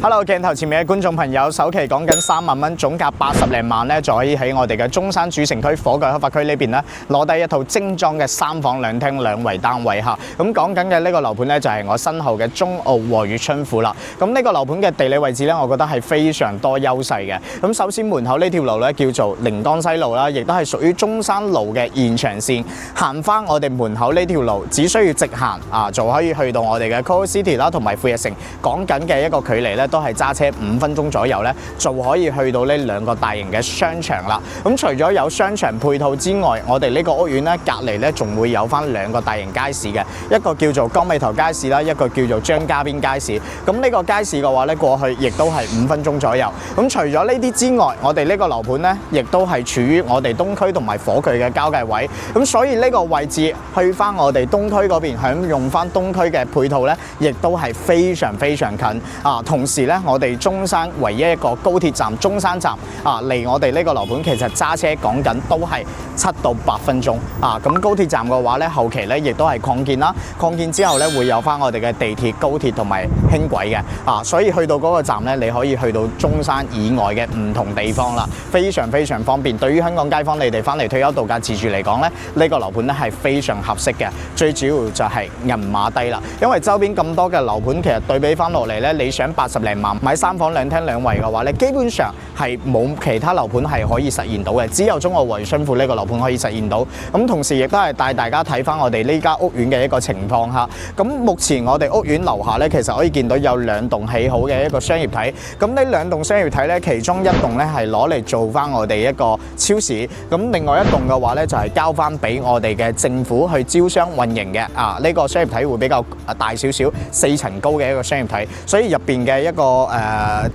Hello， 鏡頭前面嘅觀眾朋友，首期講緊3萬蚊，總價80零萬咧，就可以喺我哋嘅中山主城區火炬開發區呢邊咧，攞低一套精裝嘅3房2廳2衛單位嚇。咁講緊嘅呢個樓盤咧，就係我身後嘅中澳和悦春府啦。咁呢個樓盤嘅地理位置咧，我覺得係非常多優勢嘅。咁首先門口呢條路咧叫做寧江西路啦，亦都係屬於中山路嘅延長線。行翻我哋門口呢條路，只需要直行就可以去到我哋嘅 Coral City 啦，同埋富逸城。講緊嘅一個距離咧，都係揸車5分鐘左右咧，就可以去到呢2個大型嘅商場啦。咁除咗有商場配套之外，我哋呢個屋苑咧隔離咧仲會有翻2個大型街市嘅，一個叫做江尾頭街市啦，一個叫做張家邊街市。咁呢個街市嘅話咧，過去亦都係5分鐘左右。咁除咗呢啲之外，我哋呢個樓盤咧，亦都係處於我哋東區同埋火炬嘅交界位。咁所以呢個位置去翻我哋東區嗰邊，享用翻東區嘅配套咧，亦都係非常近啊！同時咧，我哋中山唯一一個高鐵站中山站離我哋呢個樓盤其實揸車講緊都係7到8分鐘啊！咁高鐵站嘅話咧，後期咧亦都係擴建啦，擴建之後咧會有翻我哋嘅地鐵、高鐵同埋輕軌嘅啊！所以去到嗰個站咧，你可以去到中山以外嘅唔同地方啦，非常方便。對於香港街坊你哋翻嚟退休度假自住嚟講咧，呢個樓盤咧係非常合適嘅。最主要就係銀碼低啦，因為周邊咁多嘅樓盤，其實對比翻落嚟咧，你想80零萬買3房2廳2衛嘅話咧，基本上係冇其他樓盤係可以實現到嘅，只有中澳和悦春府呢個樓盤可以實現到。咁同時亦都係帶大家睇翻我哋呢間屋苑嘅一個情況嚇。咁目前我哋屋苑樓下咧，其實可以見到有2棟起好嘅一個商業體。咁呢2棟商業體咧，其中一棟咧係攞嚟做翻我哋一個超市，咁另外一棟嘅話咧就係交翻俾我哋嘅政府去招商運營嘅。呢個商業體會比較大少少，4層高嘅一個商業體，所以入邊嘅一個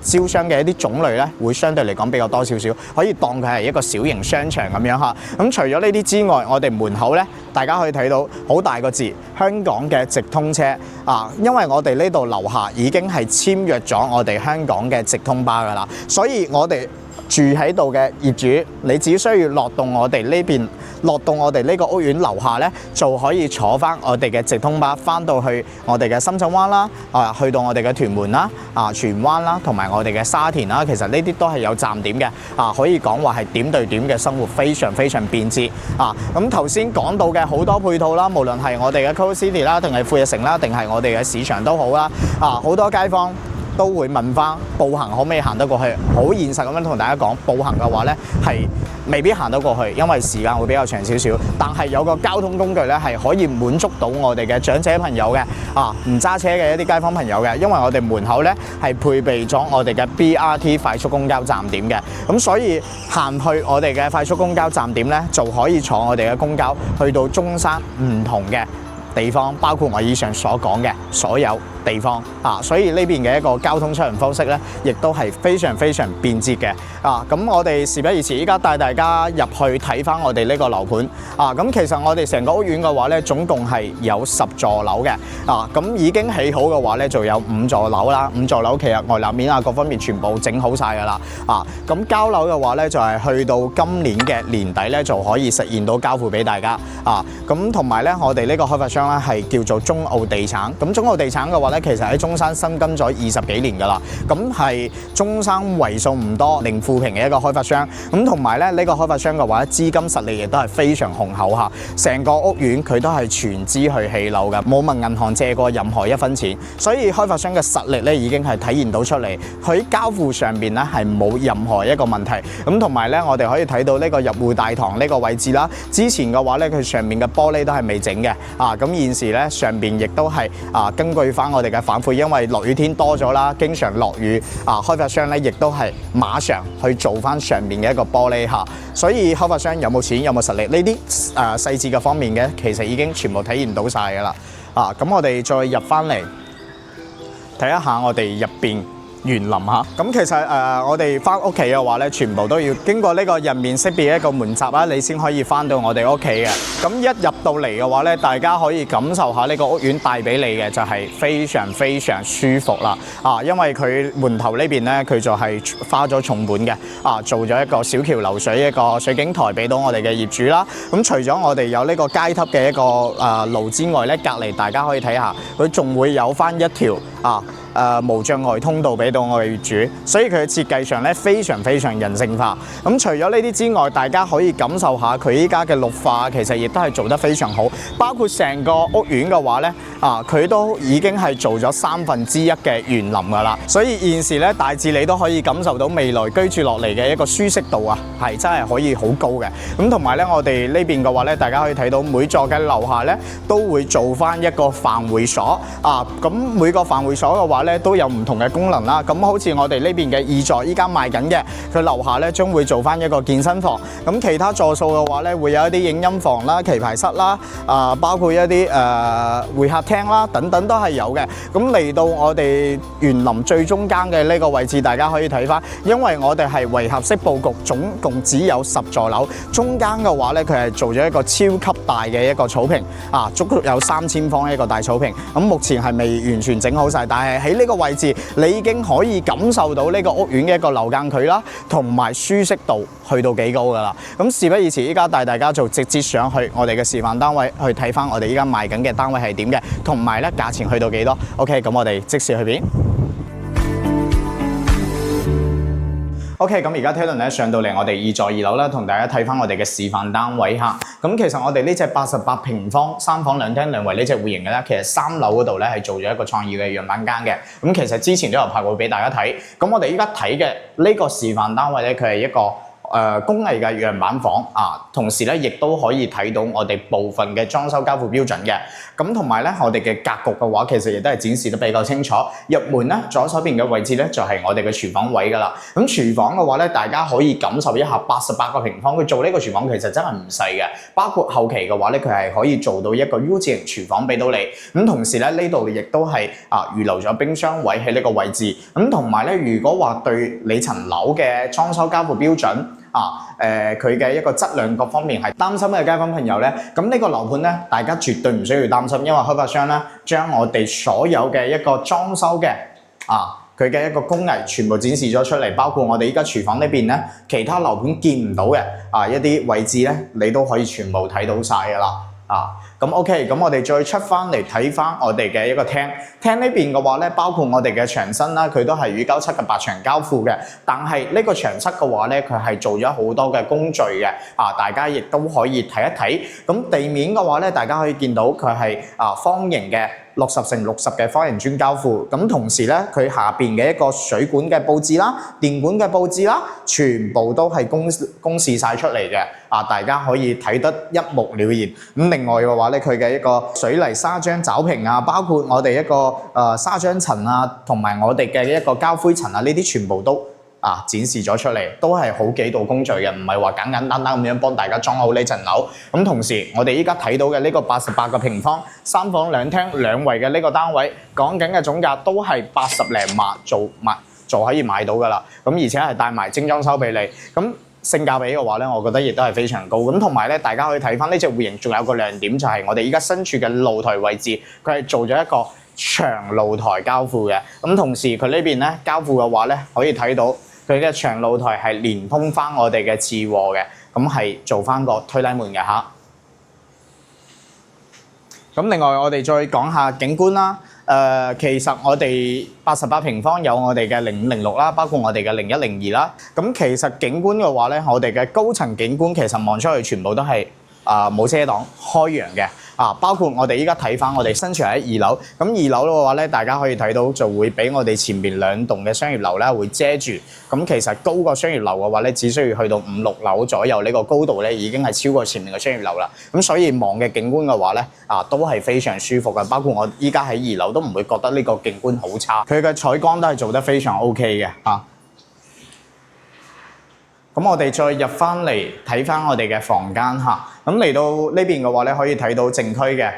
招商嘅一啲種類咧，會相對嚟講比較多少少，可以當佢係一個小型商場咁樣嚇。咁除咗呢啲之外，我哋門口咧，大家可以睇到好大個字，香港嘅直通車因為我哋呢度樓下已經係簽約咗我哋香港嘅直通巴噶啦，所以我哋住喺度嘅業主，你只需要落到我哋呢邊，落到我哋呢個屋苑樓下咧，就可以坐翻我哋嘅直通巴翻到去我哋嘅深圳灣啦，去到我哋嘅屯門啦，荃灣啦，同埋我哋嘅沙田啦。其實呢啲都係有站點嘅，可以講話係點對點嘅生活，非常便捷咁頭先講到嘅好多配套啦，無論係我哋嘅 Coral City 啦，定係富逸城啦，定係我哋嘅市場都好啦，好多街坊都會問翻步行可唔可以行得過去？好現實咁樣同大家講，步行嘅話咧係未必行得過去，因為時間會比較長少少。但係有個交通工具咧係可以滿足到我哋嘅長者朋友嘅唔揸車嘅一啲街坊朋友嘅，因為我哋門口咧係配備咗我哋嘅 BRT 快速公交站點嘅，咁所以行去我哋嘅快速公交站點咧就可以坐我哋嘅公交去到中山唔同嘅地方，包括我以上所講嘅所有地方所以呢邊嘅一個交通出行方式咧，亦都係非常便捷嘅咁我哋事不宜遲，依家帶大家入去睇翻我哋呢個樓盤咁其實我哋成個屋苑嘅話咧，總共係有10座樓嘅咁已經起好嘅話咧，就有5座樓啦。5座樓其實外立面各方面全部整好晒㗎啦咁交樓嘅話咧，就係去到今年嘅年底咧，就可以實現到交付俾大家咁同埋咧，我哋呢個開發商咧係叫做中澳地產。咁中澳地產嘅話咧，其實喺中山深耕咗20幾年㗎啦，咁係中山為數唔多零負評嘅一個開發商。咁同埋咧，呢個開發商嘅話，資金實力亦都係非常雄厚嚇。成個屋苑佢都係全資去起樓㗎，冇問銀行借過任何一分錢。所以開發商嘅實力咧已經係體現到出嚟，佢交付上邊咧係冇任何一個問題。咁同埋咧，我哋可以睇到呢個入戶大堂呢個位置啦。之前嘅話咧，佢上面嘅玻璃都係未整嘅咁現時咧上邊亦都係根據翻我哋嘅反饋，因為落雨天多咗啦，經常落雨開發商咧亦都係馬上去做翻上面嘅一個玻璃所以開發商有冇錢有冇實力呢啲細節嘅方面嘅，其實已經全部體現到晒㗎啦咁我哋再入翻嚟睇一下我哋入邊園林嚇。咁其實我哋翻屋企嘅話咧，全部都要經過呢個人面識別一個門閘啦，你先可以翻到我哋屋企嘅。咁一入到嚟嘅話咧，大家可以感受下呢個屋苑帶俾你嘅就係非常舒服啦因為佢門頭呢邊咧，佢就係花咗重本嘅做咗一個小橋流水一個水景台俾到我哋嘅業主啦。咁除咗我哋有呢個階梯嘅一個路之外咧，隔離大家可以睇下，佢仲會有翻一條無障礙通道俾到我哋業主，所以佢嘅設計上咧非常人性化。咁除咗呢啲之外，大家可以感受下佢依家嘅綠化，其實亦都係做得非常好。包括成個屋苑嘅話咧，佢都已經係做咗1/3嘅園林㗎啦。所以現時咧，大致你都可以感受到未來居住落嚟嘅一個舒適度啊，係真係可以好高嘅。咁同埋咧，我哋呢邊嘅話咧，大家可以睇到每座嘅樓下咧都會做翻一個飯會所咁每個飯會所嘅話咧都有唔同嘅功能啦。咁好似我哋呢邊嘅2座依家賣緊嘅，佢樓下咧將會做翻一個健身房。咁其他座數嘅話咧，會有一啲影音房啦、棋牌室啦，包括一啲會客廳啦等等都係有嘅。咁嚟到我哋園林最中間嘅呢個位置，大家可以睇翻，因為我哋係圍合式佈局，總共只有10座樓，中間嘅話咧佢係做咗一個超級大嘅一個草坪足足有3000方一個大草坪。咁目前係未完全整好晒，但係喺呢個位置，你已經可以感受到呢個屋苑嘅一個樓間距啦，同埋舒適度去到幾高㗎啦。咁事不宜遲，依家帶大家就直接上去我哋嘅示範單位去睇翻我哋依家賣緊嘅單位係點嘅，同埋咧價錢去到幾多。OK， 咁我哋即時去片。OK， 咁而家Talon咧上到嚟我哋2座2樓啦，同大家睇翻我哋嘅示範單位嚇。咁其實我哋呢隻88平方3房2廳2衛呢隻戶型嘅咧，其實3樓嗰度咧係做咗一個創意嘅樣板間嘅。咁其實之前都有拍過俾大家睇。咁我哋依家睇嘅呢個示範單位咧，佢係一個工藝嘅樣板房同時咧亦都可以睇到我哋部分嘅裝修交付標準嘅。咁同埋咧，我哋嘅格局嘅話，其實亦都係展示得比較清楚。入門咧，左手邊嘅位置咧就係我哋嘅廚房位㗎啦。咁廚房嘅話咧，大家可以感受一下88個平方，佢做呢個廚房其實真係唔細嘅。包括後期嘅話咧，佢係可以做到一個 U 字型廚房俾到你。咁同時咧，呢度亦都係預留咗冰箱位喺呢個位置。咁同埋咧，如果話對你層樓嘅裝修交付標準佢嘅一個質量各方面係擔心嘅街坊朋友咧，咁呢個樓盤咧，大家絕對唔需要擔心，因為開發商咧將我哋所有嘅一個裝修嘅佢嘅一個工藝全部展示咗出嚟，包括我哋依家廚房呢邊咧，其他樓盤見唔到嘅一啲位置咧，你都可以全部睇到晒㗎啦。咁 OK， 咁我哋再出翻嚟睇翻我哋嘅一個廳呢邊嘅話咧，包括我哋嘅牆身啦，佢都係與97嘅白牆交付嘅。但係呢個牆漆嘅話咧，佢係做咗好多嘅工序嘅。大家亦都可以睇一睇。咁地面嘅話咧，大家可以見到佢係方形嘅60乘60嘅方形磚交付。咁同時咧，佢下邊嘅一個水管嘅佈置啦、電管嘅佈置啦，全部都係公示晒出嚟嘅。大家可以睇得一目了然。咁另外嘅話咧，佢嘅一個水泥砂漿爪平包括我哋一個砂漿層同埋我哋嘅一個膠灰層呢啲全部都展示咗出嚟，都係好幾道工序嘅，唔係話簡簡單單咁樣幫大家裝好呢層樓。咁同時，我哋依家睇到嘅呢個88個平方3房2廳2衛嘅呢個單位，講緊嘅總價都係80零萬就可以買到㗎啦。咁而且係帶埋精裝修俾你。咁性價比嘅話咧，我覺得亦都係非常高。咁同埋咧，大家可以睇翻呢隻戶型，仲有個亮點就係我哋依家身處嘅露台位置，佢係做咗一個長露台交付嘅。咁同時佢呢邊咧交付嘅話咧，可以睇到佢嘅長露台係連通翻我哋嘅次臥嘅，咁係做翻個推拉門嘅嚇。咁另外我哋再講下景觀啦。其實我哋88平方有我哋嘅0506啦，包括我哋嘅0102啦。咁其實景觀嘅話咧，我哋嘅高層景觀其實望出去全部都係冇遮擋開揚嘅。包括我哋依家睇翻我哋身處喺2樓，咁2樓嘅話咧，大家可以睇到就會俾我哋前面2棟嘅商業樓咧會遮住。咁其實高過商業樓嘅話咧，只需要去到5、6樓左右呢個高度咧，已經係超過前面嘅商業樓啦。咁所以望嘅景觀嘅話咧，都係非常舒服嘅。包括我依家喺2樓都唔會覺得呢個景觀好差，佢嘅採光都係做得非常 OK 嘅。咁我哋再入翻嚟睇翻我哋嘅房間嚇，咁嚟到呢邊嘅話咧，可以睇到正區嘅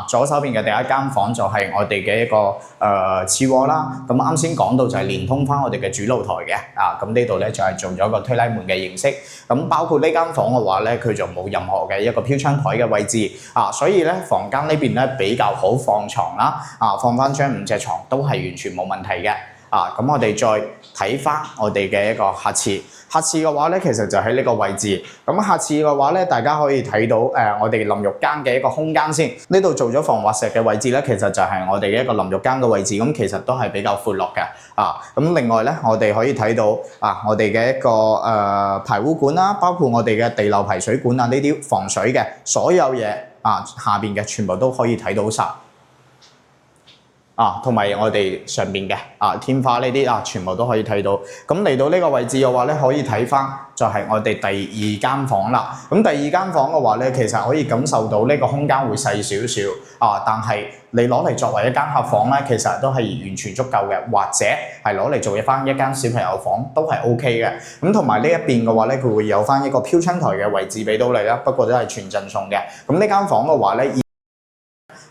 左手邊嘅第一間房就係我哋嘅一個次臥啦。咁啱先講到就係連通翻我哋嘅主露台嘅，咁呢度咧就係做咗個推拉門嘅形式。咁包括呢間房嘅話咧，佢就冇任何嘅一個飄窗台嘅位置，所以咧房間呢邊咧比較好放床啦，放翻張5隻床都係完全冇問題嘅。咁我哋再睇翻我哋嘅一個客廁。客廁嘅話咧，其實就喺呢個位置。咁客廁嘅話咧，大家可以睇到我哋淋浴間嘅一個空間先。呢度做咗防滑石嘅位置咧，其實就係我哋嘅一個淋浴間嘅位置。咁其實都係比較闊落嘅。咁另外咧，我哋可以睇到我哋嘅一個排污管啦，包括我哋嘅地漏排水管啊，呢啲防水嘅所有嘢下邊嘅全部都可以睇到晒。同埋我哋上邊嘅天花呢啲全部都可以睇到。咁嚟到呢個位置嘅話咧，可以睇翻就係我哋第二間房啦。咁第二間房嘅話咧，其實可以感受到呢個空間會細少少但係你攞嚟作為一間客房咧，其實都係完全足夠嘅，或者係攞嚟做翻一間小朋友房都係 OK 嘅。咁同埋呢一邊嘅話咧，佢會有翻一個飄窗台嘅位置俾到你啦，不過都係全贈送嘅。咁呢間房嘅話咧，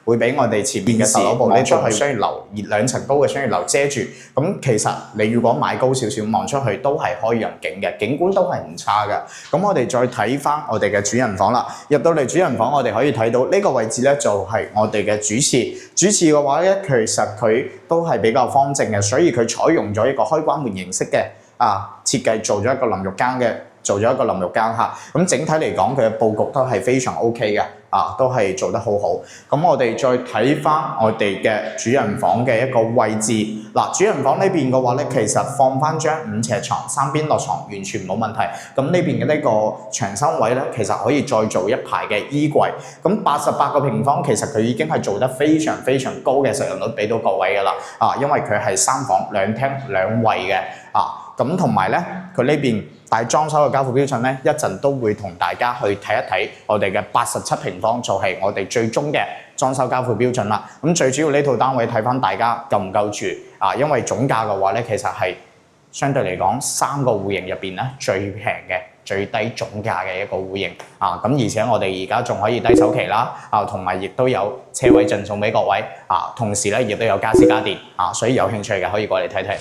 會俾我哋前面嘅售樓部呢出去商業樓2層高嘅商業樓遮住。咁其實你如果買高少少望出去都係開揚景嘅，景觀都係唔差嘅。咁我哋再睇翻我哋嘅主人房啦。入到嚟主人房，我哋可以睇到呢個位置咧就係我哋嘅主廁。主廁嘅話咧，其實佢都係比較方正嘅，所以佢採用咗一個開關門形式嘅設計，做咗一個淋浴間嘅。做咗一個淋浴間咁整體嚟講，佢嘅佈局都係非常 OK 嘅，都係做得好好。咁我哋再睇翻我哋嘅主人房嘅一個位置。主人房呢邊嘅話咧，其實放翻張5尺床，3邊落床完全冇問題。咁呢邊嘅呢個牆身位咧，其實可以再做一排嘅衣櫃。咁88個平方，其實佢已經係做得非常非常高嘅實用率俾到各位㗎啦。因為佢係3房2廳2衛嘅。咁同埋咧，佢呢邊大裝修嘅交付標準咧，一陣都會同大家去睇一睇我哋嘅87平方，就係我哋最終嘅裝修交付標準啦。咁最主要呢套單位睇翻大家夠唔夠住因為總價嘅話咧，其實係相對嚟講3個戶型入邊咧最平嘅、最低總價嘅一個戶型咁而且我哋而家仲可以低首期啦同埋亦都有車位贈送俾各位同時咧亦都有家私家電所以有興趣嘅可以過嚟睇睇。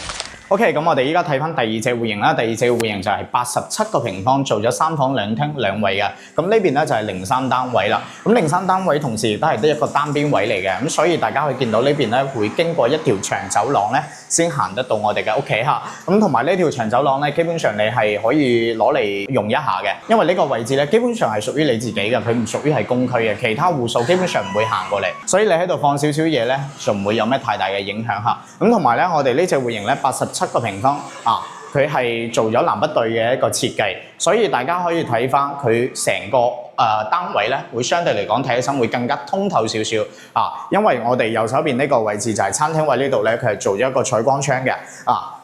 OK， 咁我哋依家睇翻第二隻戶型啦。第二隻戶型就係87個平方，做咗3房2廳2衛嘅。咁呢邊咧就係03單位啦。咁03單位同時亦都係得一個單邊位嚟嘅。咁所以大家可以見到呢邊咧會經過一條長走廊咧，先行得到我哋嘅屋企咁同埋呢條長走廊咧，基本上你係可以攞嚟用一下嘅，因為呢個位置咧基本上係屬於你自己嘅，佢唔屬於係公區嘅，其他戶數基本上唔會行過嚟，所以你喺度放少少嘢咧，就唔會有咩太大嘅影響咁同埋咧，我哋呢隻戶型咧87個平方佢係做咗南北對嘅一個設計，所以大家可以睇翻佢成個單位咧，會相對嚟講睇起身會更加通透少少因為我哋右手邊呢個位置就係餐廳位呢度咧，佢係做咗一個採光窗嘅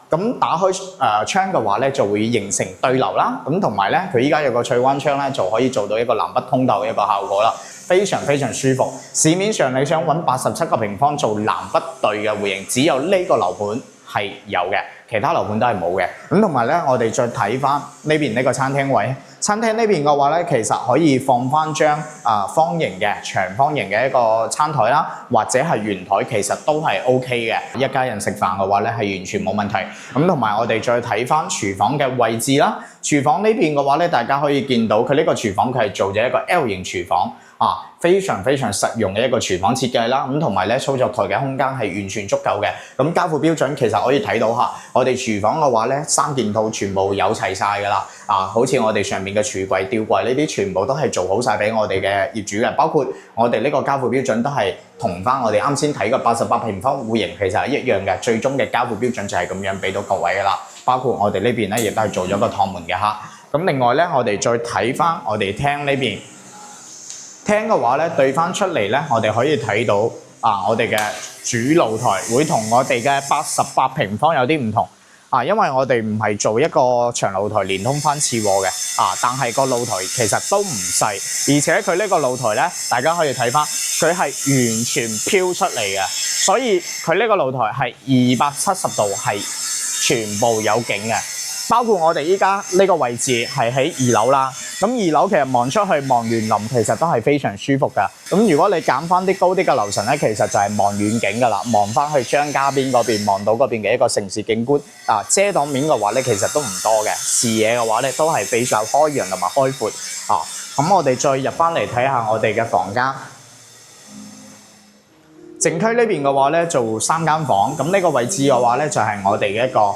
咁打開窗嘅話咧，就會形成對流啦。咁同埋咧，佢依家有個採光窗咧，就可以做到一個南北通透嘅一個效果啦，非常非常舒服。市面上你想揾87個平方做南北對嘅戶型，只有呢個樓盤係有嘅，其他樓盤都係冇嘅。咁同埋咧，我哋再睇翻呢邊呢個餐廳位。餐廳呢邊嘅話咧，其實可以放翻張方形嘅長方形嘅一個餐台啦，或者係圓台，其實都係 OK 嘅。一家人食飯嘅話咧，係完全冇問題。咁同埋我哋再睇翻廚房嘅位置啦。廚房呢邊嘅話咧，大家可以見到佢呢個廚房佢係做咗一個 L 型廚房非常非常實用嘅一個廚房設計啦。咁同埋咧，操作台嘅空間係完全足夠嘅。咁交付標準其實可以睇到我哋廚房嘅話咧，3件套全部有齊晒㗎啦。好似我哋上面嘅櫥櫃、吊櫃呢啲，全部都係做好晒俾我哋嘅業主嘅。包括我哋呢個交付標準都係同翻我哋啱先睇嘅88平方戶型其實係一樣嘅。最終嘅交付標準就係咁樣俾到各位㗎啦。包括我哋呢邊咧，亦都係做咗個趟門嘅咁另外咧，我哋再睇翻我哋廳呢邊。廳嘅話咧，對翻出嚟咧，我哋可以睇到我哋嘅主露台會同我哋嘅88平方有啲唔同因為我哋唔係做一個長露台連通翻次臥嘅但係個露台其實都唔細，而且佢呢個露台咧，大家可以睇翻，佢係完全飄出嚟嘅，所以佢呢個露台係270度係全部有景嘅。包括我哋依家呢個位置係喺2樓啦，咁2樓其實望出去望園林，其實都係非常舒服噶。咁如果你揀翻啲高啲嘅樓層咧，其實就係望遠景噶啦，望翻去張家邊嗰邊，望到嗰邊嘅一個城市景觀遮擋面嘅話咧，其實都唔多嘅，視野嘅話咧都係比較開揚同埋開闊咁我哋再入翻嚟睇下我哋嘅房間。靜區呢邊嘅話咧做3間房，咁呢個位置嘅話咧就係我哋嘅一個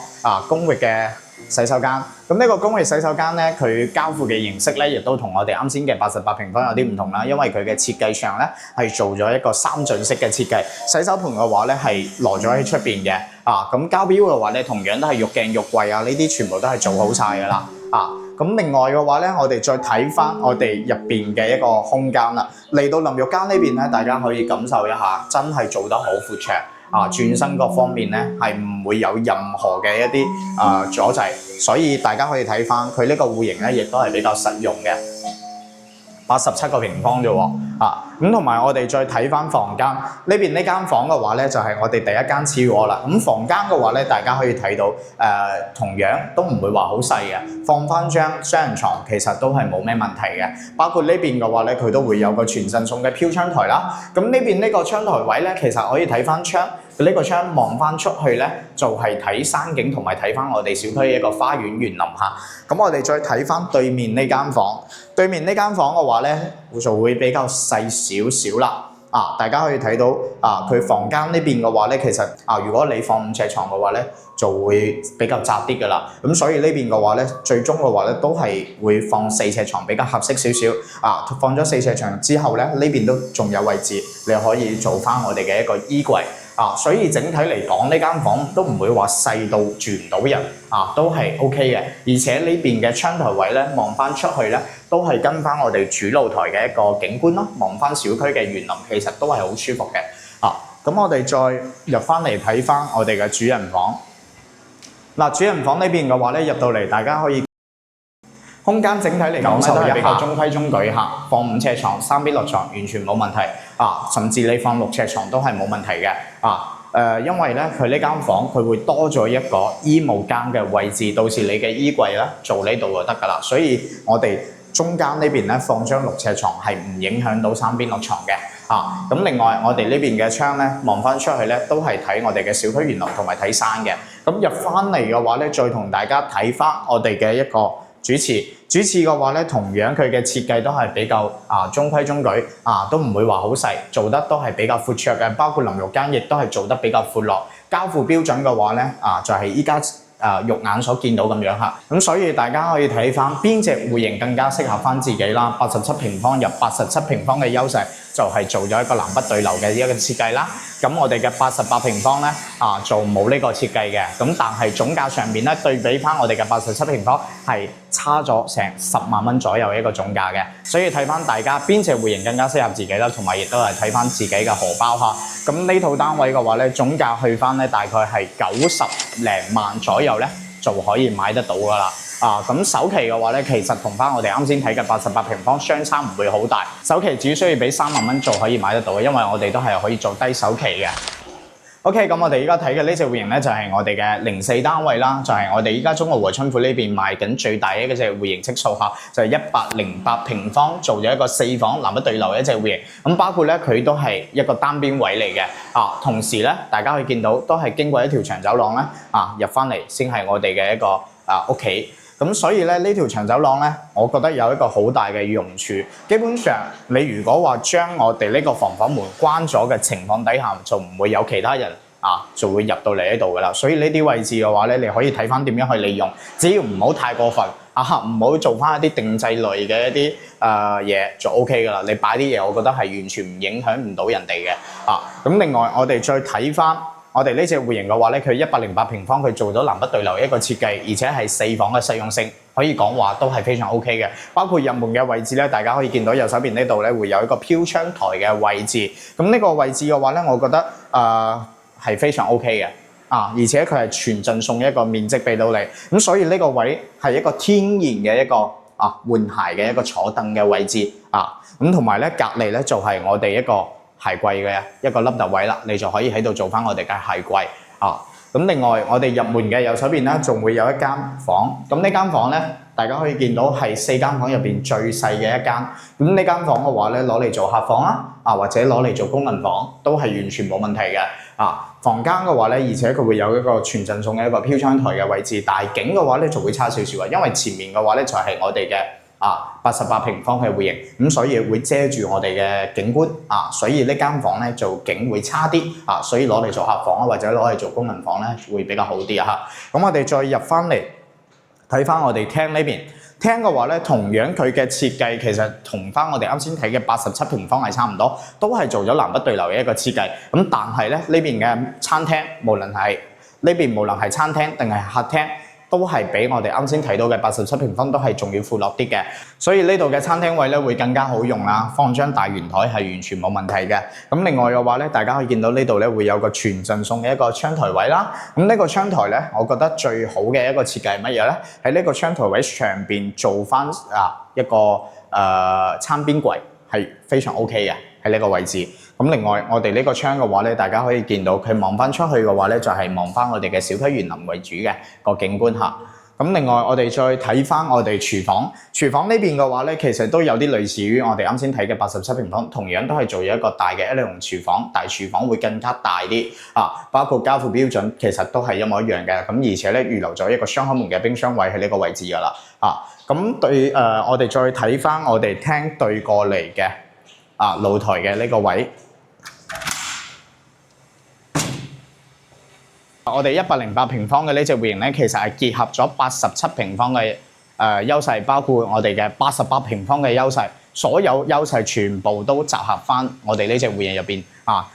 公域嘅洗手間。咁呢個公域洗手間咧，佢交付嘅形式咧，亦都同我哋啱先嘅88平方有啲唔同啦，因為佢嘅設計上咧係做咗一個3進式嘅設計。洗手盆嘅話咧係攞咗喺出邊嘅，咁膠標嘅話咧同樣都係浴鏡、浴櫃啊，呢啲全部都係做好晒㗎啦，咁另外嘅話咧，我哋再睇翻我哋入邊嘅一個空間啦。嚟到淋浴間呢邊咧，大家可以感受一下，真係做得好闊綽轉身各方面咧係唔會有任何嘅一啲阻滯，所以大家可以睇翻佢呢個戶型咧，亦都係比較實用嘅。87個平方啫喎，咁同埋我哋再睇翻房間呢邊呢間房嘅話咧，就係我哋第一間次臥啦。咁房間嘅話咧，大家可以睇到同樣都唔會話好細嘅，放翻張雙人床其實都係冇咩問題嘅。包括呢邊嘅話咧，佢都會有個全陣送嘅飄窗台啦。咁呢邊呢個窗台位咧，其實可以睇翻窗。呢個窗望翻出去咧，就係睇山景同埋睇翻我哋小區嘅一個花園園林嚇。咁我哋再睇翻對面呢間房，對面呢間房嘅話咧，就會比較細少少啦。大家可以睇到佢房間呢邊嘅話咧，其實如果你放5尺床嘅話咧，就會比較窄啲噶啦。咁所以呢邊嘅話咧，最終嘅話咧，都係會放4尺床比較合適少少。放咗4尺床之後咧，呢邊都仲有位置，你可以做翻我哋嘅一個衣櫃。所以整體嚟講，呢間房都唔會話細到住唔到人，都係 OK 嘅。而且呢邊嘅窗台位咧，望翻出去咧，都係跟翻我哋主露台嘅一個景觀咯，望翻小區嘅園林，其實都係好舒服嘅。咁我哋再入翻嚟睇翻我哋嘅主人房。主人房呢邊嘅話咧，入到嚟大家可以空間整體嚟講咧都係比較中規中矩嚇，放5尺床、3邊落床完全冇問題甚至你放6尺床都係冇問題嘅因為咧佢呢間房佢會多咗一個衣帽間嘅位置，到時你嘅衣櫃咧做呢度就得㗎啦。所以我哋中間呢邊咧放張6尺床係唔影響到3邊落床嘅咁另外我哋呢邊嘅窗咧望翻出去咧都係睇我哋嘅小區園林同埋睇山嘅。咁入翻嚟嘅話咧，再同大家睇翻我哋嘅一個主廁嘅話咧，同樣佢嘅設計都係比較中規中矩都唔會話好細，做得都係比較闊綽嘅。包括淋浴間亦都係做得比較闊落。交付標準嘅話咧就係依家肉眼所見到咁樣嚇。咁所以大家可以睇翻邊隻戶型更加適合翻自己啦。87平方入87平方嘅優勢就係做咗一個南北對流嘅一個設計啦。咁我哋嘅88平方咧就冇呢個設計嘅。咁但係總價上面咧對比翻我哋嘅87平方係差咗成10萬蚊左右一個總價嘅。所以睇翻大家邊隻戶型更加適合自己啦，同埋亦都係睇翻自己嘅荷包嚇。咁呢套單位嘅話咧，總價去翻咧大概係90零萬左右咧就可以買得到噶啦。咁首期嘅話咧，其實同翻我哋啱先睇嘅88平方相差唔會好大，首期只需要俾3萬蚊就可以買得到嘅，因為我哋都係可以做低首期嘅。OK， 咁我哋而家睇嘅呢隻戶型咧就係我哋嘅04單位啦，就係我哋而家中澳和春富呢邊賣緊最大嘅一隻戶型呎數嚇，就係108平方，做咗一個4房南北對流嘅一隻戶型。咁包括咧佢都係一個單邊位嚟嘅同時咧大家可以見到都係經過一條長走廊咧入翻嚟先係我哋嘅一個屋企。咁所以咧呢條長走廊咧，我覺得有一個好大嘅用處。基本上你如果話將我哋呢個防火門關咗嘅情況底下，就唔會有其他人就會入到嚟呢度噶啦。所以呢啲位置嘅話咧，你可以睇翻點樣去利用，只要唔好太過分唔好做翻一啲定制類嘅一啲嘢就 OK 噶啦。你擺啲嘢，我覺得係完全唔影響唔到人哋嘅咁另外我哋再睇翻。我哋呢隻戶型嘅話咧，佢108平方，佢做咗南北對流一個設計，而且係4房嘅實用性，可以講話都係非常 OK 嘅。包括入門嘅位置咧，大家可以見到右手邊呢度咧會有一個飄窗台嘅位置。咁呢個位置嘅話咧，我覺得係非常 OK 嘅而且佢係全陣送一個面積俾到你。咁所以呢個位係一個天然嘅一個換鞋嘅一個坐凳嘅位置咁同埋咧隔離咧就係我哋一個鞋櫃嘅一個凹凸位啦，你就可以喺度做翻我哋嘅鞋櫃咁另外我哋入門嘅右手邊咧，仲會有一間房。咁呢間房咧，大家可以見到係4間房入邊最細嘅一間。咁呢間房嘅話咧，攞嚟做客房啦或者攞嚟做功能房都係完全冇問題嘅房間嘅話咧，而且佢會有一個全陣送嘅一個飄窗台嘅位置。大景嘅話咧就會差少少因為前面嘅話咧就係我哋嘅88平方嘅戶型，咁所以會遮住我哋嘅景觀所以呢間房咧做景會差啲所以攞嚟做客房或者攞嚟做功能房咧會比較好啲咁我哋再入翻嚟睇翻我哋廳呢邊。廳嘅話咧，同樣佢嘅設計其實同翻我哋啱先睇嘅87平方係差唔多，都係做咗南北對流嘅一個設計。咁但係咧呢邊嘅餐廳，無論係餐廳定係客廳，都係比我哋啱先睇到嘅87平方都係仲要闊落啲嘅。所以呢度嘅餐廳位咧會更加好用啦，放張大圓台係完全冇問題嘅。咁另外嘅話咧，大家可以見到呢度咧會有個全贈送嘅一個窗台位啦。咁呢個窗台咧，我覺得最好嘅一個設計係乜嘢咧？喺呢個窗台位上邊做翻一個餐邊櫃係非常 OK 嘅喺呢個位置。咁另外我哋呢個窗嘅話咧，大家可以見到佢望翻出去嘅話咧，就係望翻我哋嘅小區園林為主嘅個景觀嚇。咁另外我哋再睇翻我哋廚房呢邊嘅話咧，其實都有啲類似於我哋啱先睇嘅87平方，同樣都係做咗一個大嘅 L 型廚房，但係廚房會更加大啲包括交付標準其實都係一模一樣嘅。咁而且咧預留咗一個雙口門嘅冰箱位喺呢個位置㗎啦咁對我哋再睇翻我哋廳對過嚟嘅露台嘅呢個位。我哋108平方嘅呢隻戶型咧，其實係結合咗87平方嘅優勢，包括我哋嘅88平方嘅優勢，所有優勢全部都集合翻我哋呢隻戶型入邊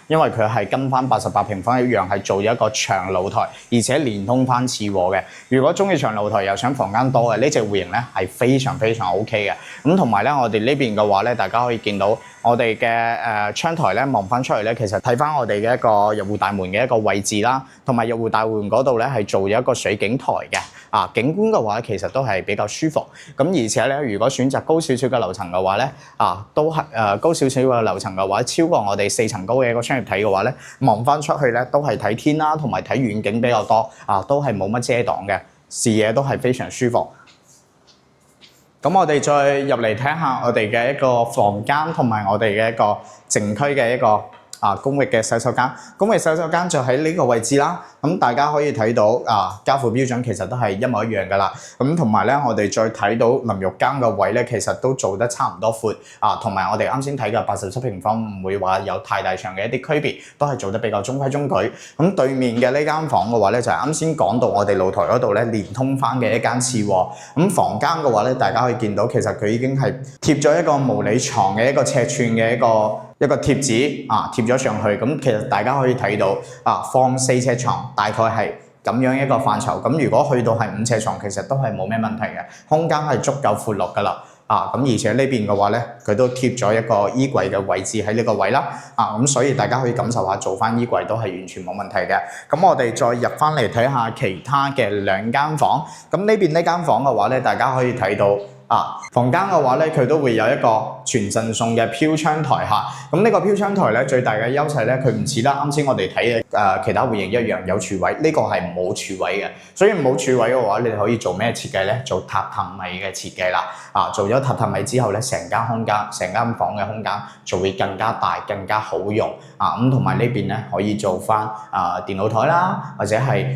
因為佢係跟翻88平方一樣，係做咗一個長露台，而且連通翻次臥嘅。如果中意長露台又想房間多嘅呢隻戶型咧，係非常非常 OK 嘅。咁同埋咧，我哋呢邊嘅話咧，大家可以見到我哋嘅窗台咧望翻出嚟咧，其實睇翻我哋嘅一個入戶大門嘅一個位置啦，同埋入戶大門嗰度咧係做咗一個水景台嘅。景觀嘅話其實都係比較舒服。咁而且咧，如果選擇高少少嘅樓層嘅話咧，都係高少少嘅樓層嘅話，超過我哋4層高嘅一個商業體嘅話咧，望翻出去咧都係睇天啦，同埋睇遠景比較多都係冇乜遮擋嘅，視野都係非常舒服。咁我哋再入嚟睇下我哋嘅一個房間同埋我哋嘅一個靜區嘅一個公域嘅洗手間，公域洗手間就喺呢個位置啦。咁大家可以睇到交付標準其實都係一模一樣噶啦。咁同埋咧，我哋再睇到淋浴間嘅位咧，其實都做得差唔多闊同埋我哋啱先睇嘅87平方唔會話有太大長嘅一啲區別，都係做得比較中規中矩。咁對面嘅呢間房嘅話咧，就係啱先講到我哋露台嗰度咧連通翻嘅一間次臥。咁房間嘅話咧，大家可以見到其實佢已經係貼咗一個模擬床嘅一個尺寸嘅一個貼紙貼咗上去。咁其實大家可以睇到放4尺床大概係咁樣一個範疇。咁如果去到係5尺床，其實都係冇咩問題嘅，空間係足夠闊落噶啦。咁而且呢邊嘅話咧，佢都貼咗一個衣櫃嘅位置喺呢個位啦。咁所以大家可以感受下做翻衣櫃都係完全冇問題嘅。咁我哋再入翻嚟睇下其他嘅2間房。咁呢邊呢間房嘅話咧，大家可以睇到。房間嘅話咧，佢都會有一個全贈送嘅飄窗台咁呢個飄窗台咧，最大嘅優勢咧，佢唔似得啱先我哋睇嘅其他戶型一樣有廚位，呢個係冇廚位嘅。所以冇廚位嘅話，你哋可以做咩設計咧？做榻榻米嘅設計啦。做咗榻榻米之後咧，成間房嘅空間就會更加大、更加好用。咁同埋呢邊咧可以做翻電腦台啦，或者係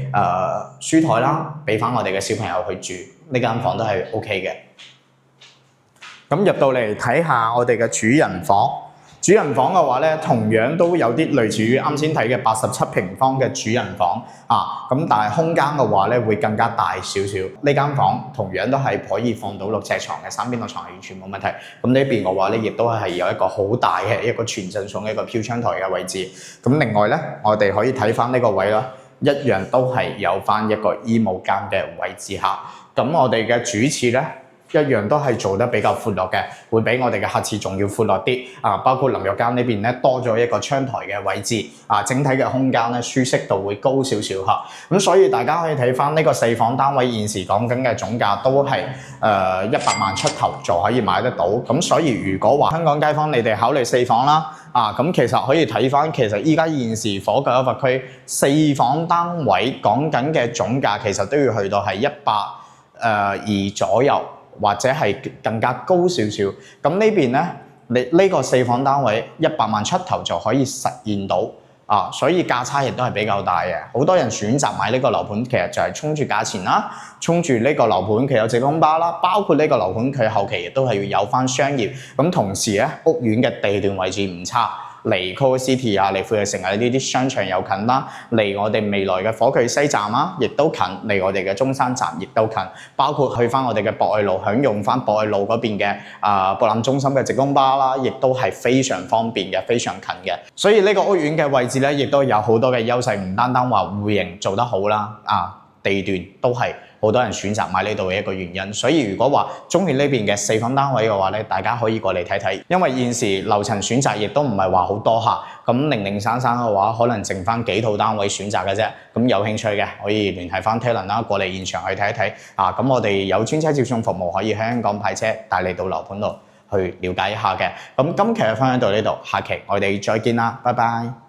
書台啦，俾翻我哋嘅小朋友去住。呢間房都係 OK 嘅。咁入到嚟睇下我哋嘅主人房。主人房嘅話咧，同樣都有啲類似於啱先睇嘅87平方嘅主人房咁但係空間嘅話咧會更加大少少。呢間房同樣都係可以放到6尺床嘅3邊個床，係完全冇問題。咁呢邊嘅話咧，亦都係有一個好大嘅一個全贈送嘅一個飄窗台嘅位置。咁另外咧，我哋可以睇翻呢個位啦，一樣都係有翻一個衣帽間嘅位置咁我哋嘅主廁咧，一樣都係做得比較闊落嘅，會比我哋嘅客廁仲要闊落啲包括淋浴間呢邊咧多咗一個窗台嘅位置整體嘅空間咧舒適度會高少少咁所以大家可以睇翻呢個4房單位現時講緊嘅總價都係100萬出頭就可以買得到。咁所以如果話香港街坊你哋考慮4房啦咁其實可以睇翻，其實依家現時火腳一區4房單位講緊嘅總價其實都要去到係120左右，或者係更加高少少。咁呢邊咧，你呢個4房單位100萬出頭就可以實現到所以價差亦都係比較大嘅。好多人選擇買呢個樓盤，其實就係衝住價錢啦，衝住呢個樓盤佢有直通巴啦，包括呢個樓盤佢後期亦都係要有翻商業，咁同時咧屋苑嘅地段位置唔差。離 Coral City 啊，離富力城啊呢啲商場又近啦，離我哋未來嘅火炬西站啊，亦都近，離我哋嘅中山站亦都近，包括去翻我哋嘅博愛路，享用翻博愛路嗰邊嘅博覽中心嘅直通巴啦，亦都係非常方便嘅，非常近嘅。所以呢個屋苑嘅位置咧，亦都有好多嘅優勢，唔單單話戶型做得好啦，地段都係好多人選擇買呢度嘅一個原因。所以如果話中意呢邊嘅4房單位嘅話咧，大家可以過嚟睇睇，因為現時樓層選擇亦都唔係話好多嚇，咁零零散散嘅話，可能剩翻幾套單位選擇嘅啫。咁有興趣嘅可以聯繫翻 Talon 啦，過嚟現場去睇一睇。咁我哋有專車接送服務，可以喺香港派車帶你到樓盤度去了解一下嘅。咁今期嘅分享到呢度，下期我哋再見啦，拜拜。